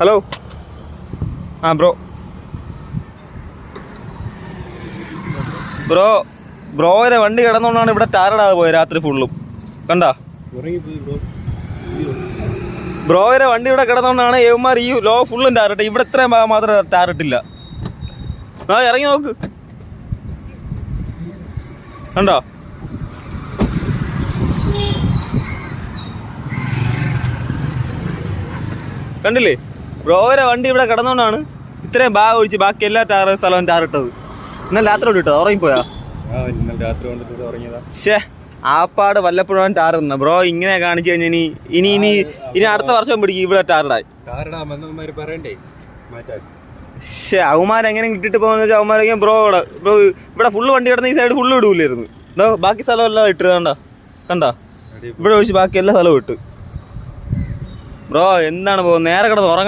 Hello. ആ bro ബ്രോയുടെ വണ്ടി കിടന്നുകൊണ്ടാണ് ഇവിടെ ടാരടാതെ പോയത് രാത്രി ഫുള്ളും. കണ്ടാ ബ്രോയുടെ വണ്ടി ഇവിടെ കിടന്നുകൊണ്ടാണ് ഏവന്മാർ ഈ ലോ ഫുള്ളും ടാറിട്ട്. ഇവിടെ ഇത്രയും ഭാഗം മാത്രം ടാറിട്ടില്ല. ആ ഇറങ്ങി നോക്ക്. കണ്ടോ? കണ്ടില്ലേ? ബ്രോയുടെ വണ്ടി ഇവിടെ കിടന്നുകൊണ്ടാണ് ഇത്രയും ഭാഗം ഒഴിച്ച് ബാക്കി എല്ലാ സ്ഥലവും ടാറിട്ടത്. ഇന്നലെ രാത്രി കൊണ്ട് ഇട്ടത്. ഉറങ്ങിപ്പോയാ? ഷേ ആപ്പാട് വല്ലപ്പോഴും ടാറുന്ന ബ്രോ. ഇങ്ങനെ കാണിച്ചു കഴിഞ്ഞാൽ ഇനി അടുത്ത വർഷം പിടിക്കും ഇവിടെ ടാറിടാൻ. ഷേ അവന്മാരെങ്ങനെ ഇട്ടിട്ട് പോകുന്ന വെച്ചാൽ അവന്മാരെ ബ്രോ ഇവിടെ ഫുള്ള് വണ്ടി കിടന്ന ഈ സൈഡ് ഫുള്ള് ഇടൂലായിരുന്നു. ബാക്കി സ്ഥലം എല്ലാം ഇട്ടത്. കണ്ടാ ഇവിടെ ഒഴിച്ച് ബാക്കി എല്ലാ സ്ഥലവും ഇട്ട്. ബ്രോ എന്താണ് നേരെ കിടന്ന് ഉറങ്ങണ്ട.